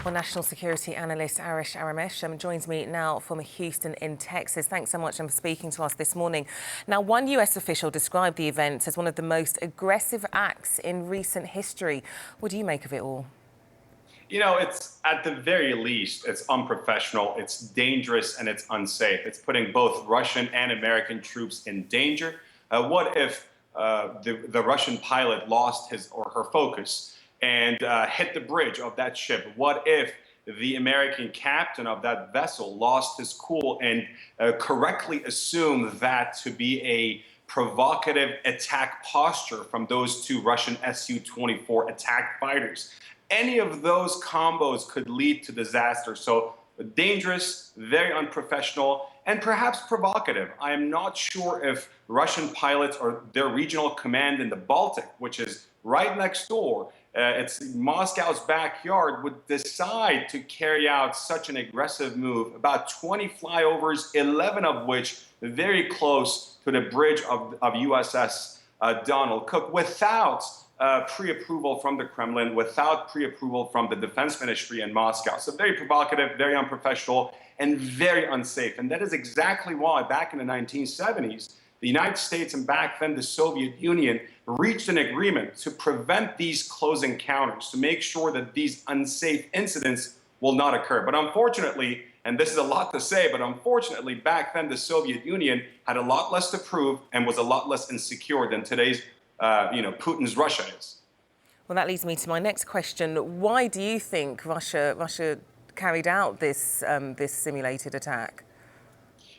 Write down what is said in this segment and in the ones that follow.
Well, national security analyst Arash joins me now from Houston in Texas. Thanks so much for speaking to us this morning. Now, one US official described the event as one of the most aggressive acts in recent history. What do you make of it all? You know, it's at the very least, it's unprofessional, it's dangerous, and it's unsafe. It's putting both Russian and American troops in danger. What if the Russian pilot lost his or her focus and hit the bridge of that ship? What if the American captain of that vessel lost his cool and correctly assumed that to be a provocative attack posture from those two Russian Su-24 attack fighters? Any of those combos could lead to disaster. So dangerous, very unprofessional, and perhaps provocative. I am not sure if Russian pilots or their regional command in the Baltic, which is right next door, it's Moscow's backyard, would decide to carry out such an aggressive move. About 20 flyovers, 11 of which very close to the bridge of USS Donald Cook, without pre-approval from the Kremlin, without pre-approval from the defense ministry in Moscow. So very provocative, very unprofessional, and very unsafe. And that is exactly why back in the 1970s, the United States and back then the Soviet Union reached an agreement to prevent these close encounters, to make sure that these unsafe incidents will not occur. But unfortunately, and this is a lot to say, but unfortunately, back then the Soviet Union had a lot less to prove and was a lot less insecure than today's Putin's Russia is. Well, that leads me to my next question. Why do you think Russia carried out this simulated attack?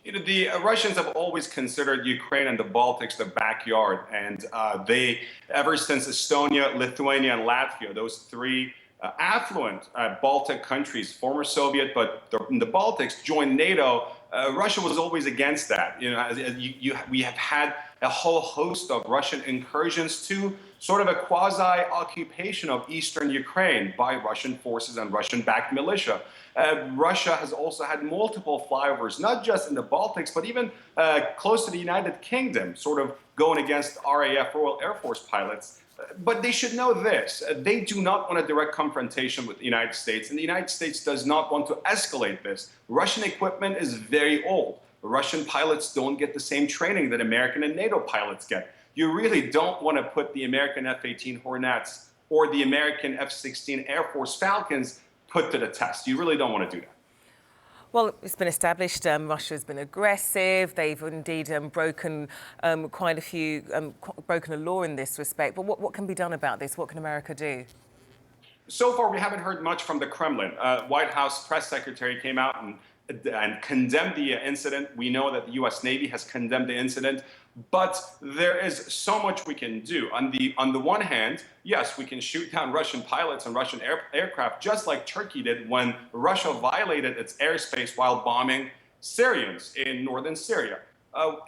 You know, the Russians have always considered Ukraine and the Baltics their backyard, and they, ever since Estonia, Lithuania, and Latvia, those three affluent Baltic countries, former Soviet, but the Baltics, joined NATO. Russia was always against that. You know, we have had a whole host of Russian incursions to sort of a quasi-occupation of eastern Ukraine by Russian forces and Russian-backed militia. Russia has also had multiple flyovers, not just in the Baltics, but even close to the United Kingdom, sort of going against RAF, Royal Air Force pilots. But they should know this. They do not want a direct confrontation with the United States, and the United States does not want to escalate this. Russian equipment is very old. Russian pilots don't get the same training that American and NATO pilots get. You really don't want to put the American F-18 Hornets or the American F-16 Air Force Falcons put to the test. You really don't want to do that. Well, it's been established Russia has been aggressive. They've indeed broken quite a few, broken the law in this respect. But what can be done about this? What can America do? So far, we haven't heard much from the Kremlin. White House press secretary came out and condemned the incident. We know that the U.S. Navy has condemned the incident, but there is so much we can do. On the one hand, yes, we can shoot down Russian pilots and Russian aircraft, just like Turkey did when Russia violated its airspace while bombing Syrians in northern Syria.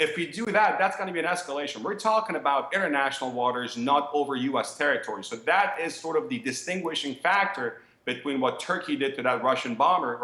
If we do that, that's going to be an escalation. We're talking about international waters, not over U.S. territory. So that is sort of the distinguishing factor between what Turkey did to that Russian bomber,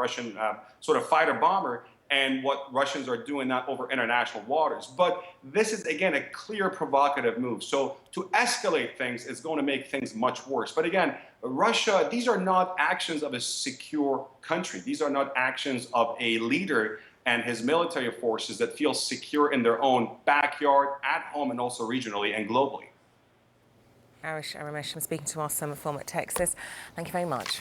sort of fighter bomber, and what Russians are doing now over international waters. But this is, again, a clear provocative move. So to escalate things is going to make things much worse. But again, Russia, these are not actions of a secure country. These are not actions of a leader and his military forces that feel secure in their own backyard, at home, and also regionally and globally. Aramesh, I'm speaking to us from Texas. Thank you very much.